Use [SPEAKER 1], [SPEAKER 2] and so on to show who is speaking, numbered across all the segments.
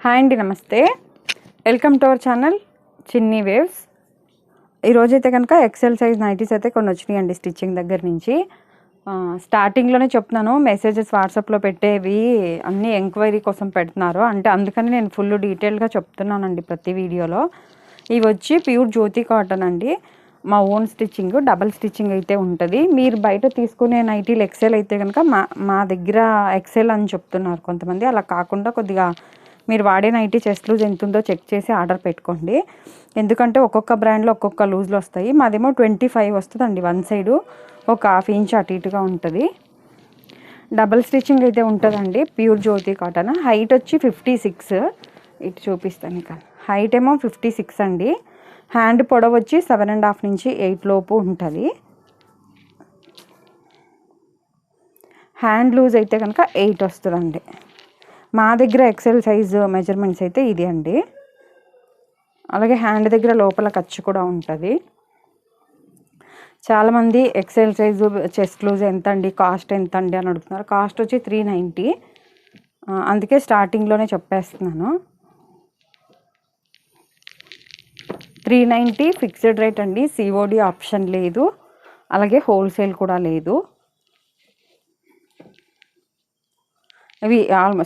[SPEAKER 1] Hi అండి, నమస్తే. Welcome to our channel చిన్ని వేవ్స్. ఈరోజైతే కనుక ఎక్సెల్ సైజ్ నైటీస్ అయితే కొన్ని వచ్చినాయండి స్టిచ్చింగ్ దగ్గర నుంచి. స్టార్టింగ్లోనే చెప్తున్నాను, మెసేజెస్ వాట్సాప్లో పెట్టేవి అన్నీ ఎంక్వైరీ కోసం పెడుతున్నారు అంటే, అందుకని నేను ఫుల్ డీటెయిల్గా చెప్తున్నానండి ప్రతి వీడియోలో. ఇవి వచ్చి ప్యూర్ జ్యోతి కాటన్ అండి. మా ఓన్ స్టిచ్చింగ్, డబల్ స్టిచ్చింగ్ అయితే ఉంటుంది. మీరు బయట తీసుకునే నైటీలు ఎక్సెల్ అయితే కనుక మా దగ్గర ఎక్సెల్ అని చెప్తున్నారు కొంతమంది. అలా కాకుండా కొద్దిగా మీరు వాడే నైటీ చెస్ట్ లూజ్ ఎంత ఉందో చెక్ చేసి ఆర్డర్ పెట్టుకోండి. ఎందుకంటే ఒక్కొక్క బ్రాండ్లో ఒక్కొక్క లూజ్లో వస్తాయి. మాదేమో 25 వస్తుందండి వన్ సైడు, ఒక ½ ఇంచ్ అటు ఇటుగా ఉంటుంది. డబల్ స్టిచ్చింగ్ అయితే ఉంటుందండి, ప్యూర్ జ్యోతి కాటన్. హైట్ వచ్చి 56, ఇటు చూపిస్తాను ఇక. హైట్ ఏమో 56 అండి. హ్యాండ్ పొడవు వచ్చి 7.5 నుంచి 8 లోపు ఉంటుంది. హ్యాండ్ లూజ్ అయితే కనుక 8 వస్తుందండి. మా దగ్గర ఎక్సెల్ సైజు మెజర్మెంట్స్ అయితే ఇది అండి. అలాగే హ్యాండ్ దగ్గర లోపల ఖర్చు కూడా ఉంటుంది. చాలామంది ఎక్సెల్ సైజు చెస్ట్ లూజ్ ఎంత అండి, కాస్ట్ ఎంత అండి అని అడుగుతున్నారు. కాస్ట్ వచ్చి 390. అందుకే స్టార్టింగ్లోనే చెప్పేస్తున్నాను. 390 ఫిక్స్డ్ రేట్ అండి. సిఓడి ఆప్షన్ లేదు, అలాగే హోల్సేల్ కూడా లేదు. ఇవి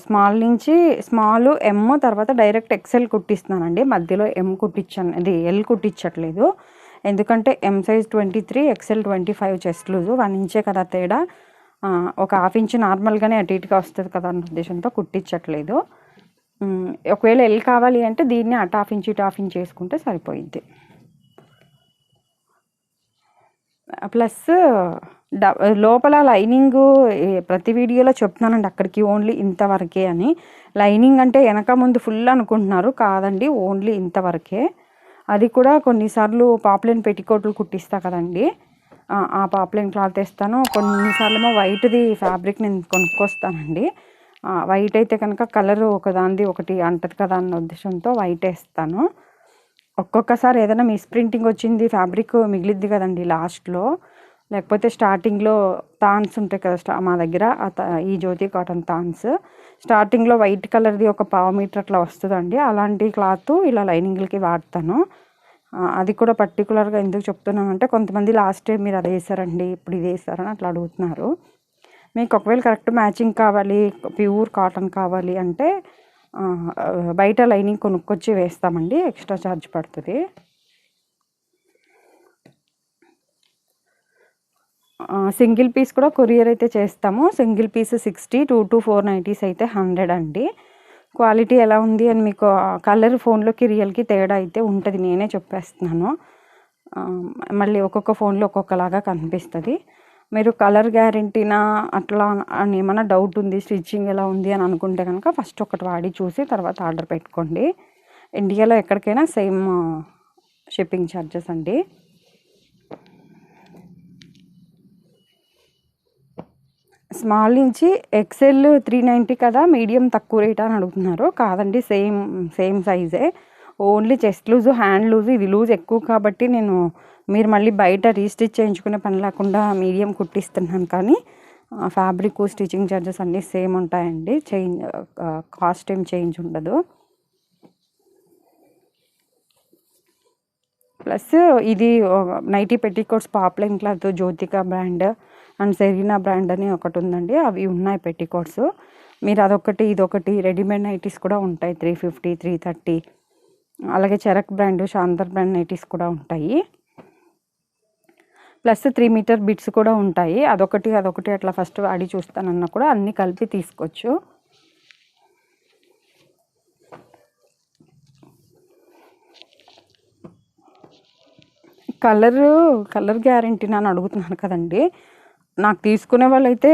[SPEAKER 1] స్మాల్ నుంచి స్మాల్, ఎమ్, తర్వాత డైరెక్ట్ ఎక్సెల్ కుట్టిస్తున్నానండి. మధ్యలో ఎమ్ కుట్టించాను, ఇది ఎల్ కుట్టించట్లేదు. ఎందుకంటే ఎమ్ సైజ్ 23, ఎక్సెల్ 25 చెస్ట్ లూజు, 1 ఇంచే కదా తేడా. ఒక ½ ఇంచ్ నార్మల్గానే అటు ఇటుగా వస్తుంది కదా అన్న ఉద్దేశంతో కుట్టించట్లేదు. ఒకవేళ ఎల్ కావాలి అంటే దీన్ని అటు ½ ఇంచ్ ఇటు ½ ఇంచ్ చేసుకుంటే సరిపోయిద్ది. ప్లస్ లోపల లైనింగు ప్రతి వీడియోలో చెప్తున్నానండి, అక్కడికి ఓన్లీ ఇంతవరకే అని. లైనింగ్ అంటే వెనక ముందు ఫుల్ అనుకుంటున్నారు, కాదండి, ఓన్లీ ఇంతవరకే. అది కూడా కొన్నిసార్లు పాప్లైన్ పెట్టికోట్లు కుట్టిస్తా కదండి, ఆ పాప్లైన్ క్లాత్ వేస్తాను. కొన్నిసార్లు ఏమో వైట్ది ఫ్యాబ్రిక్ నేను కొనుక్కొస్తానండి. వైట్ అయితే కనుక కలర్ ఒకదానిది ఒకటి అంటది కదా అన్న ఉద్దేశంతో వైట్ వేస్తాను. ఒక్కొక్కసారి ఏదైనా మిస్ప్రింటింగ్ వచ్చింది, ఫ్యాబ్రిక్ మిగిలిద్ది కదండి లాస్ట్లో, లేకపోతే స్టార్టింగ్లో తాన్స్ ఉంటాయి కదా మా దగ్గర, ఈ జ్యోతి కాటన్ తాన్స్ స్టార్టింగ్లో వైట్ కలర్ది ఒక ½ మీటర్ అట్లా వస్తుందండి. అలాంటి క్లాత్ ఇలా లైనింగ్లకి వాడతాను. అది కూడా పర్టికులర్గా ఎందుకు చెప్తున్నానంటే, కొంతమంది లాస్ట్ టైం మీరు అది వేసారండి, ఇప్పుడు ఇది వేసారని అట్లా అడుగుతున్నారు. మీకు ఒకవేళ కరెక్ట్ మ్యాచింగ్ కావాలి, ప్యూర్ కాటన్ కావాలి అంటే బయట లైనింగ్ కొనుక్కొచ్చి వేస్తామండి, ఎక్స్ట్రా ఛార్జ్ పడుతుంది. సింగిల్ పీస్ కూడా కొరియర్ అయితే చేస్తాము. సింగిల్ పీస్ 60, 2 to 4 నైటీస్ అయితే 100 అండి. క్వాలిటీ ఎలా ఉంది అని మీకు కలర్ ఫోన్లోకి రియల్కి తేడా అయితే ఉంటుంది, నేనే చెప్పేస్తున్నాను. మళ్ళీ ఒక్కొక్క ఫోన్లో ఒక్కొక్కలాగా కనిపిస్తుంది. మీరు కలర్ గ్యారెంటీనా అట్లా అని ఏమైనా డౌట్ ఉంది, స్టిచ్చింగ్ ఎలా ఉంది అని అనుకుంటే కనుక ఫస్ట్ ఒకటి వాడి చూసి తర్వాత ఆర్డర్ పెట్టుకోండి. ఇండియాలో ఎక్కడికైనా సేమ్ షిప్పింగ్ ఛార్జెస్ అండి. స్మాల్ నుంచి ఎక్సెల్ 390 కదా, మీడియం తక్కువ రేట్ అని అడుగుతున్నారు. కాదండి, సేమ్ సైజే, only chest loose, hand loose. ఇది లూజ్ ఎక్కువ కాబట్టి మీరు మళ్ళీ బయట రీస్టిచ్ చేయించుకునే పని లేకుండా మీడియం కుట్టిస్తున్నాను. కానీ ఫ్యాబ్రిక్, స్టిచ్చింగ్ ఛార్జెస్ అన్నీ సేమ్ ఉంటాయండి, కాస్ట్ ఏం చేంజ్ ఉండదు. ప్లస్ ఇది nighty petticoats poplin cloth Jyothika brand and Serena brand అని ఒకటి ఉందండి, అవి ఉన్నాయి పెట్టికోట్స్. మీరు అదొకటి ఇదొకటి, రెడీమేడ్ నైటీస్ కూడా ఉంటాయి 350, 330. అలాగే చరక్ బ్రాండ్, శాంతర్ బ్రాండ్ నైటీస్ కూడా ఉంటాయి. ప్లస్ 3 మీటర్ బిట్స్ కూడా ఉంటాయి. అదొకటి అట్లా ఫస్ట్ వాడి చూస్తానన్నా కూడా అన్నీ కలిపి తీసుకోవచ్చు. కలర్ గ్యారెంటీ అని అడుగుతున్నాను కదండి. నాకు తీసుకునే వాళ్ళు అయితే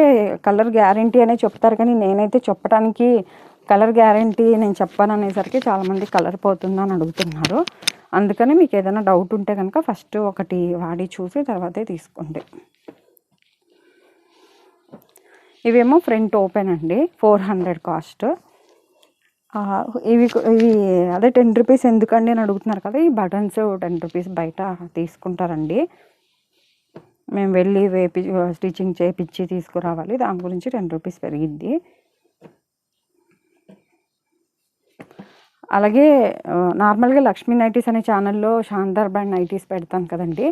[SPEAKER 1] కలర్ గ్యారెంటీ అనే చెప్తారు, కానీ నేనైతే చెప్పడానికి కలర్ గ్యారెంటీ నేను చెప్పాను అనేసరికి చాలామంది కలర్ పోతుందని అడుగుతున్నారు. అందుకని మీకు ఏదైనా డౌట్ ఉంటే కనుక ఫస్ట్ ఒకటి వాడి చూసి తర్వాతే తీసుకోండి. ఇవేమో ఫ్రంట్ ఓపెన్ అండి, 400 కాస్ట్. ఇవి అదే 10 రూపీస్ ఎందుకండి అని అడుగుతున్నారు కదా. ఈ బటన్స్ 10 రూపీస్ బయట తీసుకుంటారండి. మేము వెళ్ళి స్టిచ్చింగ్ చేయించి తీసుకురావాలి, దాని గురించి 10 రూపీస్ పెరిగిద్ది. అలాగే నార్మల్గా లక్ష్మీ నైటీస్ అనే ఛానల్లో శాందార్ బ్రాండ్ నైటీస్ పెడతాను కదండి.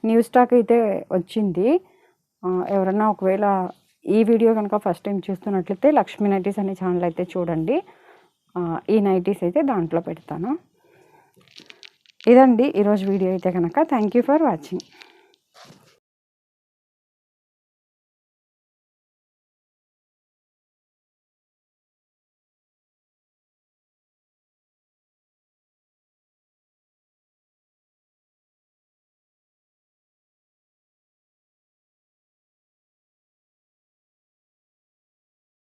[SPEAKER 1] న్యూ స్టాక్ అయితే వచ్చింది. ఎవరన్నా ఒకవేళ ఈ వీడియో కనుక ఫస్ట్ టైం చూస్తున్నట్లయితే లక్ష్మీ నైటీస్ అనే ఛానల్ అయితే చూడండి. ఈ నైటీస్ అయితే దాంట్లో పెడతాను. ఇదండి ఈరోజు వీడియో అయితే కనుక. Thank you for watching.